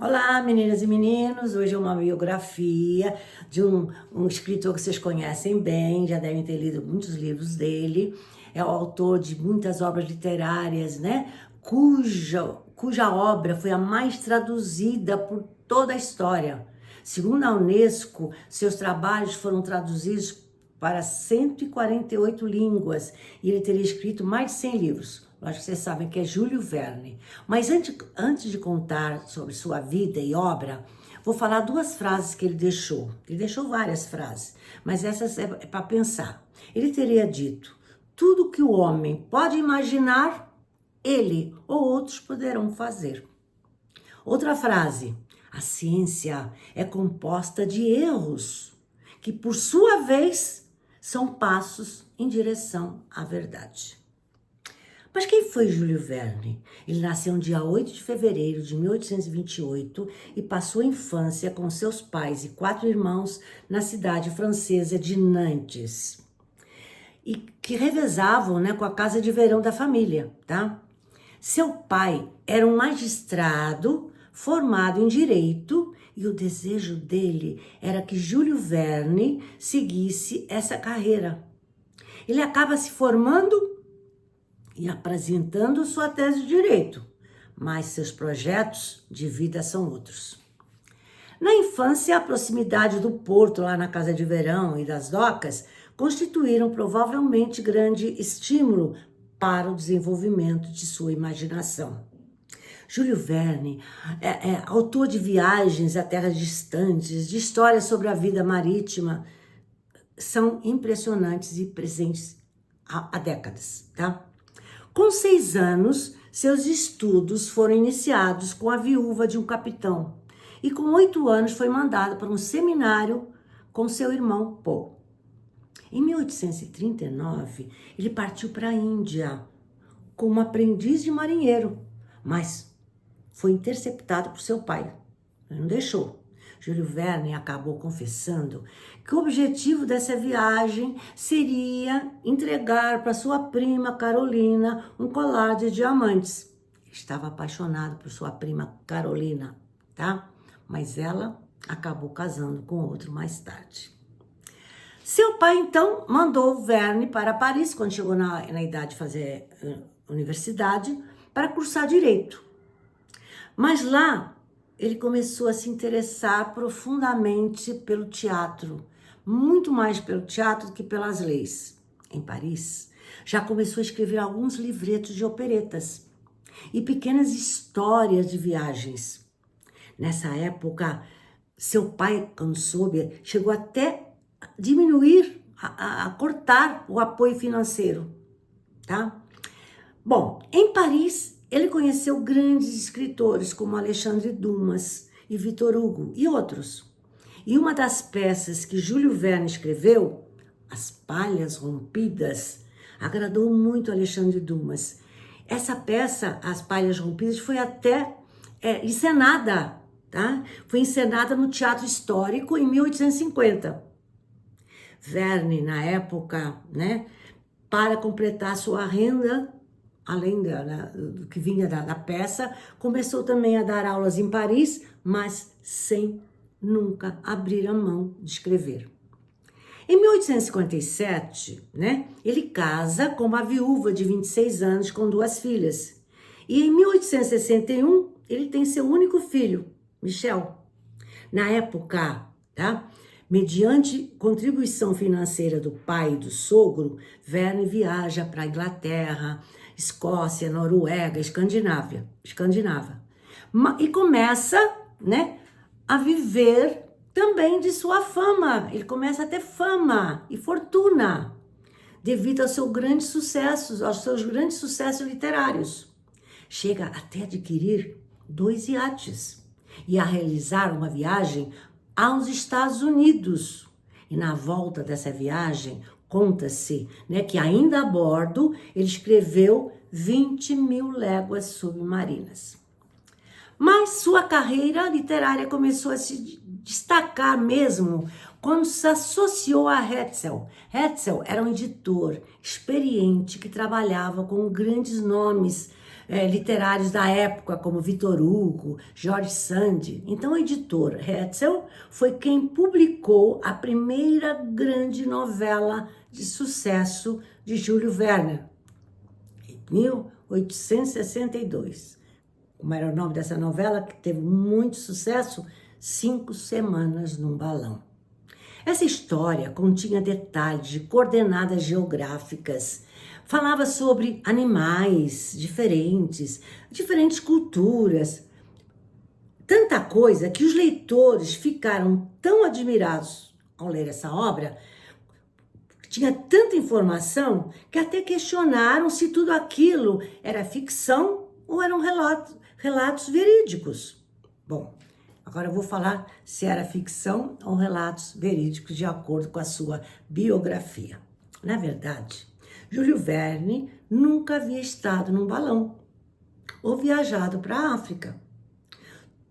Olá, meninas e meninos. Hoje é uma biografia de um escritor que vocês conhecem bem, já devem ter lido muitos livros dele. É o autor de muitas obras literárias, né? Cuja obra foi a mais traduzida por toda a história. Segundo a Unesco, seus trabalhos foram traduzidos para 148 línguas e ele teria escrito mais de 100 livros. Acho que vocês sabem que é Júlio Verne. Mas antes de contar sobre sua vida e obra, vou falar duas frases que ele deixou. Ele deixou várias frases, mas essas é para pensar. Ele teria dito: tudo que o homem pode imaginar, ele ou outros poderão fazer. Outra frase: a ciência é composta de erros, que por sua vez são passos em direção à verdade. Mas quem foi Júlio Verne? Ele nasceu no dia 8 de fevereiro de 1828 e passou a infância com seus pais e 4 irmãos na cidade francesa de Nantes. E que revezavam, com a casa de verão da família, tá? Seu pai era um magistrado formado em direito e o desejo dele era que Júlio Verne seguisse essa carreira. Ele acaba se formando e apresentando sua tese de direito, mas seus projetos de vida são outros. Na infância, a proximidade do porto, lá na casa de verão, e das docas, constituíram provavelmente grande estímulo para o desenvolvimento de sua imaginação. Júlio Verne é autor de viagens a terras distantes, de histórias sobre a vida marítima, são impressionantes e presentes há décadas, tá? Com 6 anos, seus estudos foram iniciados com a viúva de um capitão e com 8 anos foi mandado para um seminário com seu irmão Paul. Em 1839, ele partiu para a Índia como aprendiz de marinheiro, mas foi interceptado por seu pai. Ele não deixou. Júlio Verne acabou confessando que o objetivo dessa viagem seria entregar para sua prima Carolina um colar de diamantes. Ele estava apaixonado por sua prima Carolina, tá? Mas ela acabou casando com outro mais tarde. Seu pai, então, mandou Verne para Paris, quando chegou na idade de fazer universidade, para cursar direito. Mas lá, ele começou a se interessar profundamente pelo teatro, muito mais pelo teatro do que pelas leis. Em Paris, já começou a escrever alguns livretos de operetas e pequenas histórias de viagens. Nessa época, seu pai, quando soube, chegou até a diminuir, a cortar o apoio financeiro, tá? Bom, em Paris, ele conheceu grandes escritores como Alexandre Dumas e Victor Hugo e outros. E uma das peças que Júlio Verne escreveu, As Palhas Rompidas, agradou muito Alexandre Dumas. Essa peça, As Palhas Rompidas, foi até encenada, tá? Foi encenada no Teatro Histórico em 1850. Verne, na época, para completar sua renda, além do que vinha da peça, começou também a dar aulas em Paris, mas sem nunca abrir a mão de escrever. Em 1857, ele casa com uma viúva de 26 anos com 2 filhas. E em 1861, ele tem seu único filho, Michel. Na época, mediante contribuição financeira do pai e do sogro, Verne viaja para a Inglaterra, Escócia, Noruega, Escandinava. E começa, a viver também de sua fama. Ele começa a ter fama e fortuna devido aos seus grandes sucessos literários. Chega até a adquirir 2 iates e a realizar uma viagem aos Estados Unidos. E na volta dessa viagem, conta-se, que ainda a bordo, ele escreveu 20.000 léguas submarinas. Mas sua carreira literária começou a se destacar mesmo quando se associou a Hetzel. Hetzel era um editor experiente que trabalhava com grandes nomes literários da época, como Victor Hugo, George Sand. Então, o editor Hetzel foi quem publicou a primeira grande novela de sucesso de Júlio Verne, em 1862. Como era o nome dessa novela, que teve muito sucesso? 5 Semanas num Balão. Essa história continha detalhes de coordenadas geográficas, falava sobre animais diferentes, diferentes culturas, tanta coisa que os leitores ficaram tão admirados ao ler essa obra, tinha tanta informação, que até questionaram se tudo aquilo era ficção ou eram relatos verídicos. Bom, agora eu vou falar se era ficção ou relatos verídicos de acordo com a sua biografia. Na verdade, Júlio Verne nunca havia estado num balão ou viajado para a África.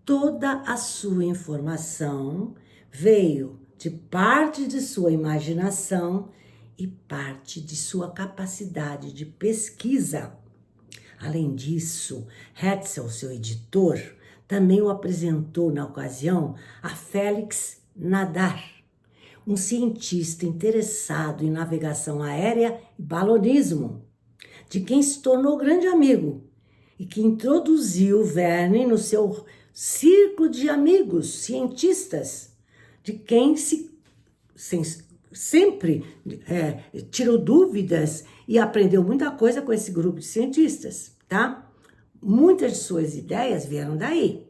Toda a sua informação veio de parte de sua imaginação e parte de sua capacidade de pesquisa. Além disso, Hetzel, seu editor, também o apresentou na ocasião a Félix Nadar, um cientista interessado em navegação aérea e balonismo, de quem se tornou grande amigo e que introduziu Verne no seu círculo de amigos cientistas, de quem sempre tirou dúvidas e aprendeu muita coisa com esse grupo de cientistas, tá? Muitas de suas ideias vieram daí.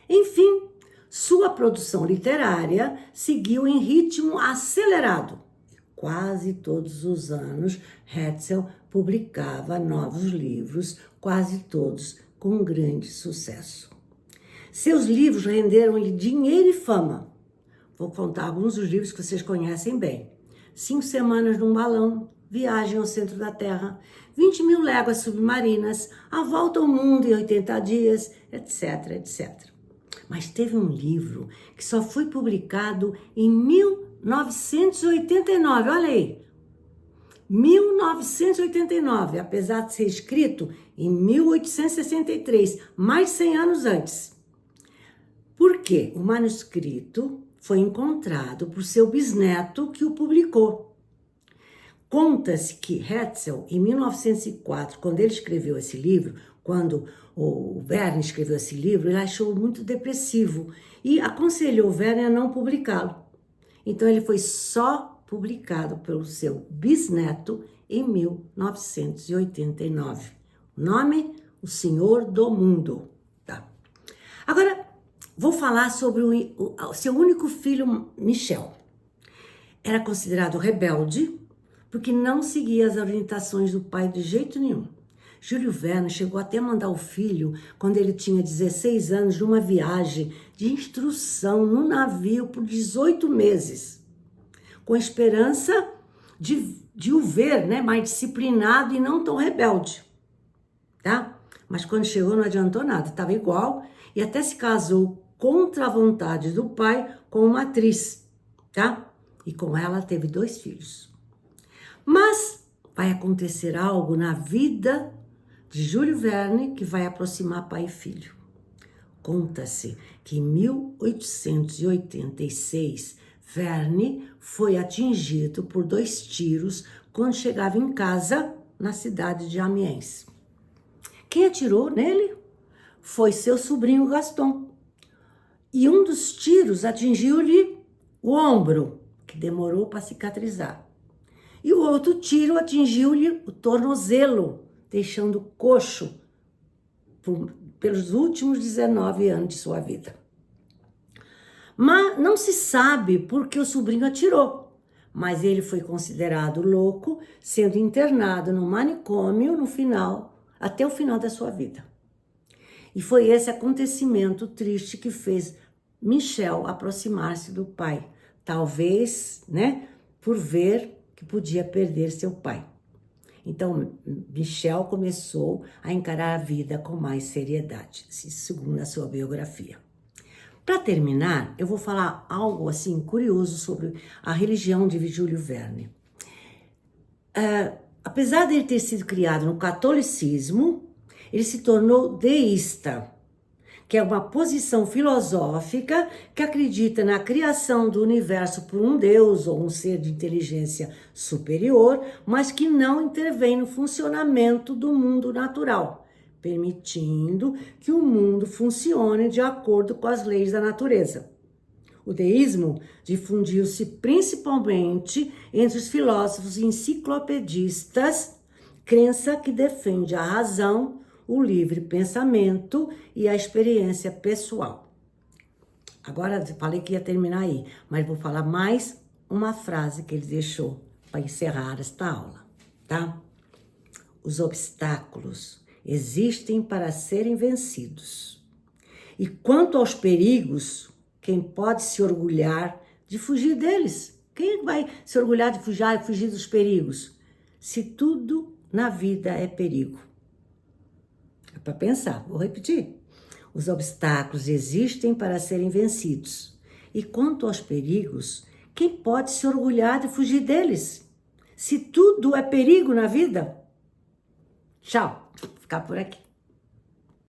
Enfim, sua produção literária seguiu em ritmo acelerado. Quase todos os anos, Hetzel publicava novos livros, quase todos com grande sucesso. Seus livros renderam-lhe dinheiro e fama. Vou contar alguns dos livros que vocês conhecem bem. 5 Semanas num Balão, Viagem ao Centro da Terra, 20.000 Léguas Submarinas, A Volta ao Mundo em 80 Dias, etc, etc. Mas teve um livro que só foi publicado em 1989, olha aí. 1989, apesar de ser escrito em 1863, mais de 100 anos antes. Por quê? O manuscrito foi encontrado por seu bisneto que o publicou. Conta-se que Hetzel, em 1904, quando ele escreveu esse livro, quando o Verne escreveu esse livro, ele achou muito depressivo e aconselhou o Verne a não publicá-lo. Então ele foi só publicado pelo seu bisneto em 1989. O nome? O Senhor do Mundo. Tá. Agora, vou falar sobre o seu único filho, Michel. Era considerado rebelde, porque não seguia as orientações do pai de jeito nenhum. Júlio Verne chegou até a mandar o filho, quando ele tinha 16 anos, numa viagem de instrução no navio por 18 meses, com a esperança de o ver, né, mais disciplinado e não tão rebelde, tá? Mas quando chegou não adiantou nada, estava igual e até se casou contra a vontade do pai com uma atriz, tá? E com ela teve 2 filhos. Mas vai acontecer algo na vida de Júlio Verne que vai aproximar pai e filho. Conta-se que em 1886, Verne foi atingido por 2 tiros quando chegava em casa na cidade de Amiens. Quem atirou nele foi seu sobrinho Gaston. E um dos tiros atingiu-lhe o ombro, que demorou para cicatrizar. E o outro tiro atingiu-lhe o tornozelo, deixando coxo pelos últimos 19 anos de sua vida. Mas não se sabe por que o sobrinho atirou, mas ele foi considerado louco, sendo internado no manicômio até o final da sua vida. E foi esse acontecimento triste que fez Michel aproximar-se do pai, talvez, né, por ver que podia perder seu pai. Então, Michel começou a encarar a vida com mais seriedade, segundo a sua biografia. Para terminar, eu vou falar algo assim curioso sobre a religião de Júlio Verne. Apesar de ele ter sido criado no catolicismo, Ele se tornou deísta, que é uma posição filosófica que acredita na criação do universo por um Deus ou um ser de inteligência superior, mas que não intervém no funcionamento do mundo natural, permitindo que o mundo funcione de acordo com as leis da natureza. O deísmo difundiu-se principalmente entre os filósofos enciclopedistas, crença que defende a razão, o livre pensamento e a experiência pessoal. Agora, eu falei que ia terminar aí, mas vou falar mais uma frase que ele deixou para encerrar esta aula, tá? Os obstáculos existem para serem vencidos. E quanto aos perigos, quem pode se orgulhar de fugir deles? Quem vai se orgulhar de fugir dos perigos? Se tudo na vida é perigo. É para pensar, vou repetir. Os obstáculos existem para serem vencidos. E quanto aos perigos, quem pode se orgulhar de fugir deles? Se tudo é perigo na vida? Tchau, vou ficar por aqui.